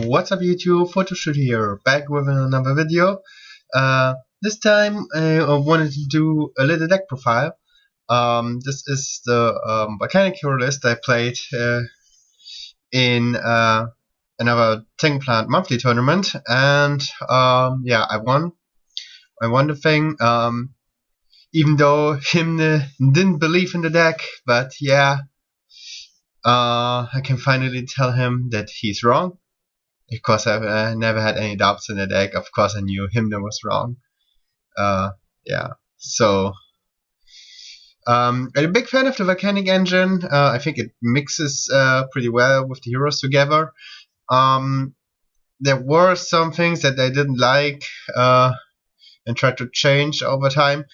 What's up YouTube, Fotoshooti here, back with another video. This time I wanted to do a little deck profile. This is the Volcanic hero list I played in another Ting Plant monthly tournament, and yeah, I won. I won the thing, even though Hymne didn't believe in the deck, but yeah, I can finally tell him that he's wrong. Of course, I've never had any doubts in the deck. Of course, I knew Hymne was wrong. Yeah. So, I'm a big fan of the Volcanic engine. I think it mixes pretty well with the heroes together. There were some things that I didn't like and tried to change over time.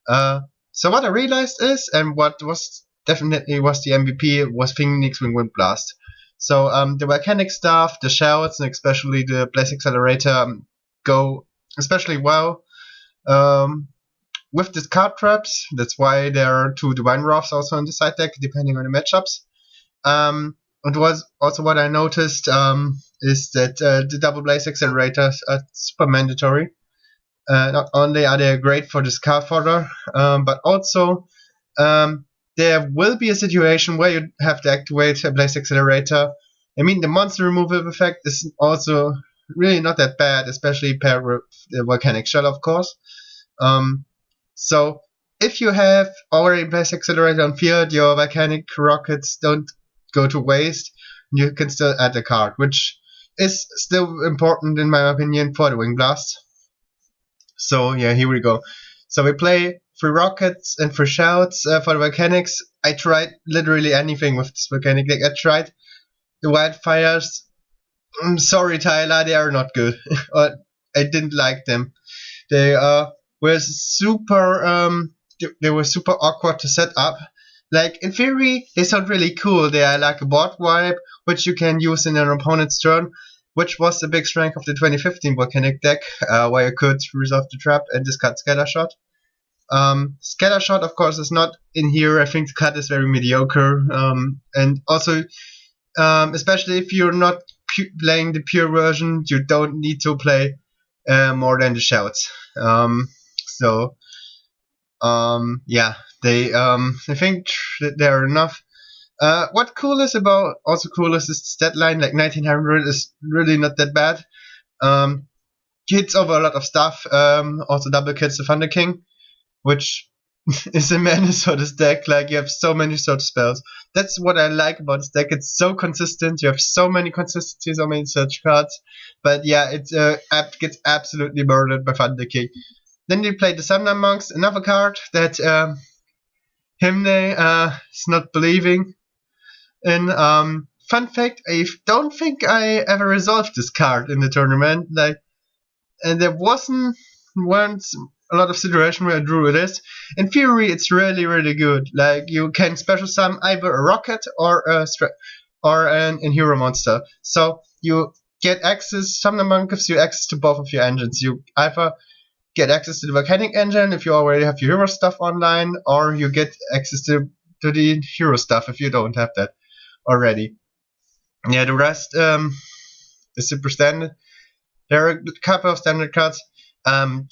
So what I realized is, and what was definitely was the MVP, was Phoenix Wing Wind Blast. So the Volcanic stuff, the shouts, and especially the Blaze Accelerator go especially well with the card traps. That's why there are 2 Divine Wraths also in the side deck, depending on the matchups. And was also what I noticed is that the double Blaze Accelerators are super mandatory. Not only are they great for this card fodder, but also there will be a situation where you have to activate a Blaze Accelerator. I mean, the monster removal effect is also really not that bad, especially paired with the Volcanic Shell, of course. So if you have already Blaze Accelerator on field, your Volcanic rockets don't go to waste. You can still add a card, which is still important in my opinion for the Wing Blast. So yeah, here we go. So we play 3 rockets and 3 shouts for the Volcanics. I tried literally anything with this Volcanic deck. I tried the Wildfires. I'm sorry, Tyler, they are not good. I didn't like them. They were super. They were super awkward to set up. Like in theory, they sound really cool. They are like a board wipe, which you can use in an opponent's turn, which was the big strength of the 2015 Volcanic deck, where you could resolve the trap and discard Scattershot. Scattershot, of course, is not in here. I think the card is very mediocre, and also, especially if you're not playing the pure version, you don't need to play more than the shouts. Yeah, I think there are enough. What cool is about also cool is this stat line, like 1900 is really not that bad. Hits over a lot of stuff. Also double kills the Thunder King, which is a menace for this deck. Like, you have so many search spells. That's what I like about this deck. It's so consistent. You have so many consistencies, so many search cards. But yeah, it gets absolutely murdered by Thunder King. Then you play the Summoner Monks, another card that Hymne is not believing in. Fun fact, I don't think I ever resolved this card in the tournament. Like, and there weren't a lot of situations where I drew this. In theory, it's really, really good. Like, you can special summon either a rocket or an hero monster. So you get access. Summoner Monk gives you access to both of your engines. You either get access to the Volcanic engine if you already have your hero stuff online, or you get access to the hero stuff if you don't have that already. Yeah, the rest is super standard. There are a couple of standard cards.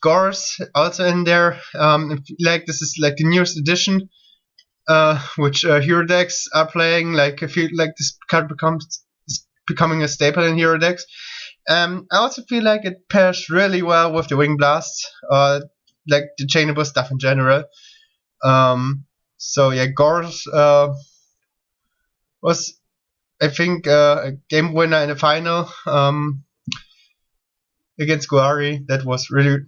Gore's also in there. Like, this is like the newest edition, which hero decks are playing. Like, I feel like this card is becoming a staple in hero decks. I also feel like it pairs really well with the Wing Blast, like the chainable stuff in general. So yeah, Gore's was, I think, a game winner in the final against Guari. That was really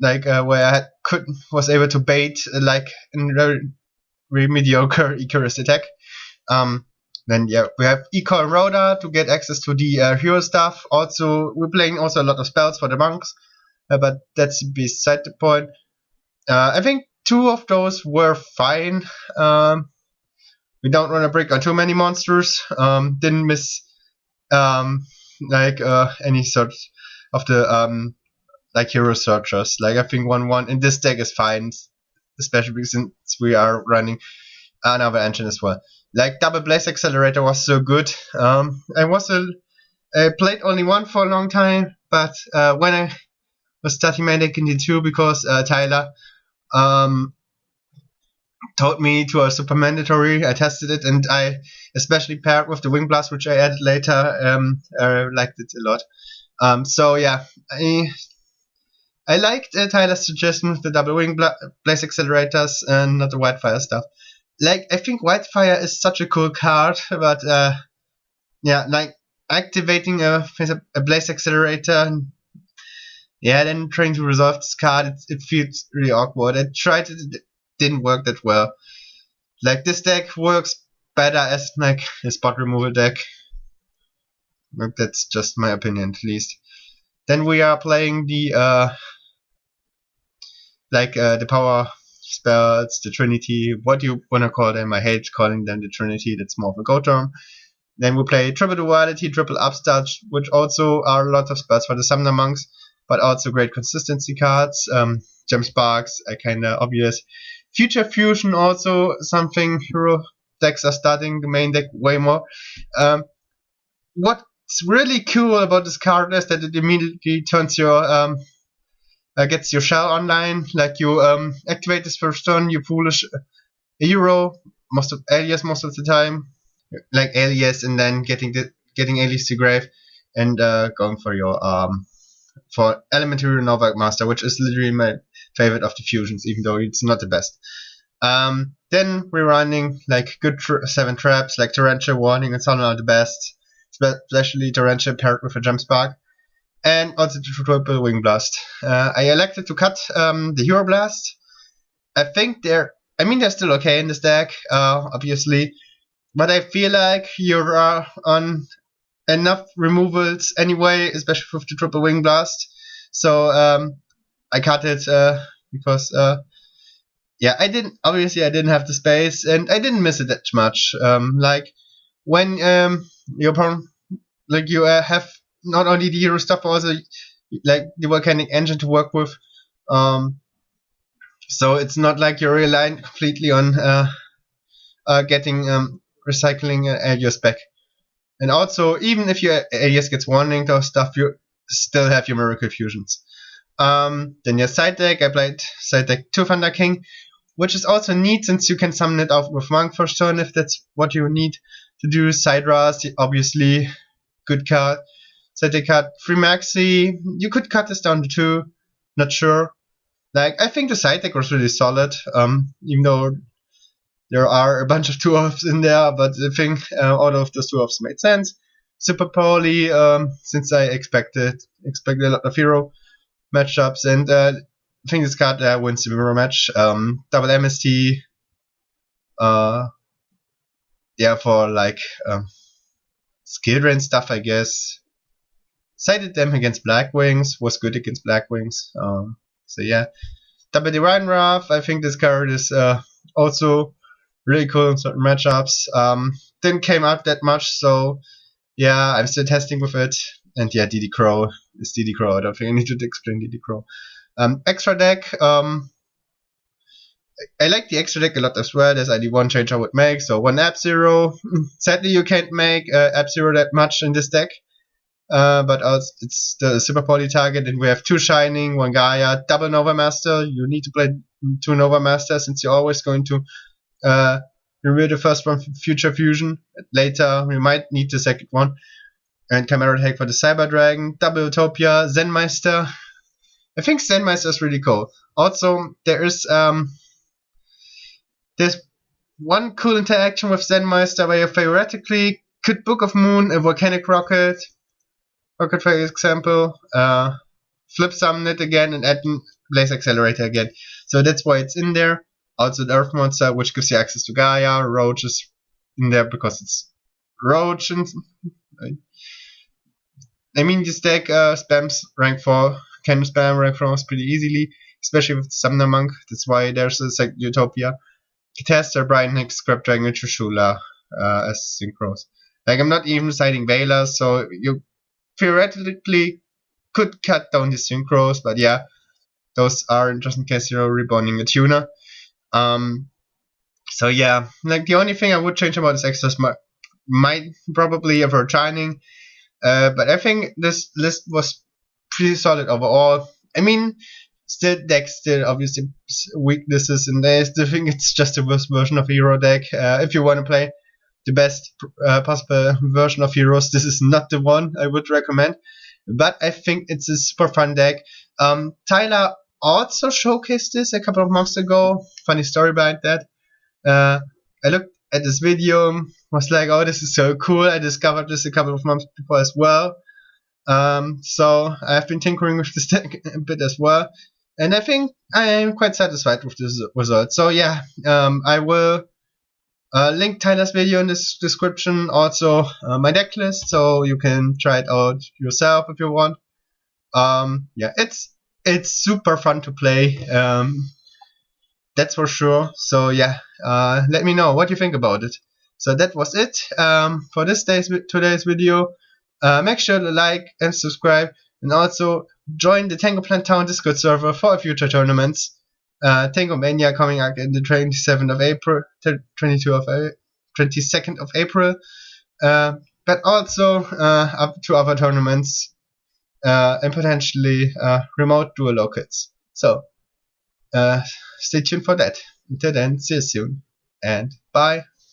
like where I was able to bait like a very, very mediocre Icarus attack. Then yeah, we have Eco and Rhoda to get access to the hero stuff. Also, we're playing also a lot of spells for the monks, but that's beside the point. I think 2 of those were fine. We don't want to break on too many monsters. Didn't miss any sort of the like hero searchers. Like, I think 1/1 in this deck is fine, especially since we are running another engine as well. Like, double Blaze Accelerator was so good. I was I played only one for a long time, but when I was starting my deck in D2, because Tyler um, told me to a super mandatory, I tested it, and I, especially paired with the Wing Blast, which I added later, liked it a lot. So yeah, I liked Tyler's suggestion with the double blaze accelerators and not the Wildfire stuff. Like, I think Wildfire is such a cool card, but yeah, like activating a blaze accelerator, yeah, then trying to resolve this card, it feels really awkward. I tried it didn't work that well. Like, this deck works better as like a spot removal deck. That's just my opinion, at least. Then we are playing the the power spells, the Trinity, what you wanna call them. I hate calling them the Trinity, that's more of a go term. Then we play triple duality, triple upstart, which also are a lot of spells for the summoner monks, but also great consistency cards. Gem Sparks are kinda obvious. Future Fusion also something hero decks are starting the main deck way more. What's really cool about this card is that it immediately turns your gets your shell online. Like, you activate this first turn, you foolish a hero, alias most of the time, like alias, and then getting alias to grave, and going for your for elementary Nova Master, which is literally my favorite of the fusions, even though it's not the best. Then we're running like good 7 traps, like Torrential Warning and some are the best, especially Torrential paired with a Gem Spark, and also the triple Wing Blast. I elected to cut the Hero Blast. I think they're still okay in this deck, obviously, but I feel like you're on enough removals anyway, especially with the triple Wing Blast. So I cut it because yeah, I didn't have the space, and I didn't miss it that much. Like, when your opponent, like, you have not only the hero stuff, but also like the volcanic engine to work with. So it's not like you're relying completely on getting recycling alias back. And also, even if your alias gets warning or stuff, you still have your miracle fusions. Then your side deck, I played side deck 2 Thunder King, which is also neat since you can summon it out with Monk first turn if that's what you need to do. Side Ras, obviously, good card. Side deck card 3 Maxi, you could cut this down to 2, not sure. Like, I think the side deck was really solid, even though there are a bunch of 2-offs in there, but I think all of those 2-offs made sense. Super Poly, since I expected a lot of hero matchups, and I think this card wins the mirror match. Double MST, yeah, for like skill drain stuff, I guess. Sided them against Black Wings, was good against Black Wings. So yeah, Double Divine Wrath, I think this card is also really cool in certain matchups. Didn't came out that much, so yeah, I'm still testing with it. And yeah, DD Crow is DD Crow. I don't think I need to explain DD Crow. Extra deck, I like the extra deck a lot as well. There's only one change I would make, so 1 Ab-Zero. Sadly, you can't make Ab-Zero that much in this deck. But also it's the Super Poly target, and we have 2 Shining, 1 Gaia, double Nova Master. You need to play 2 Nova Masters since you're always going to remove the first one from Future Fusion. Later, we might need the second one. And Chimera Tag for the Cyber Dragon, double Utopia, Zenmeister. I think Zenmeister is really cool. Also, there's one cool interaction with Zenmeister where you theoretically could Book of Moon a Volcanic Rocket, for example, flip summon it again and add Blaze Accelerator again. So that's why it's in there. Also the Earth Monster, which gives you access to Gaia. Roach is in there because it's Roach. And I mean, this deck spams rank 4, can spam rank 4 pretty easily, especially with the Summoner Monk. That's why there's a second Utopia. Catastor, Brian Hicks, Scrap Dragon, Trishula as synchros. Like, I'm not even citing Vela, so you theoretically could cut down the synchros, but yeah, those are just in case you're rebonding a tuner. So yeah, like, the only thing I would change about this extras might probably avert Shining. But I think this list was pretty solid overall. I mean, still decks still obviously weaknesses in there. I still think it's just a worse version of a hero deck. If you want to play the best possible version of heroes, this is not the one I would recommend. But I think it's a super fun deck. Tyler also showcased this a couple of months ago. Funny story behind that. I looked at this video, was like, oh, this is so cool. I discovered this a couple of months before as well. So I've been tinkering with this deck a bit as well. And I think I am quite satisfied with this result. So yeah, I will link Tyler's video in this description. Also my deck list, so you can try it out yourself if you want. Yeah, it's super fun to play. That's for sure. So yeah, let me know what you think about it. So that was it for today's video. Make sure to like and subscribe, and also join the Tango Plant Town Discord server for future tournaments. Tango Mania coming out in the 27th of April, 22nd of April. But also up to other tournaments and potentially remote dual locals. So stay tuned for that. Until then, see you soon, and bye.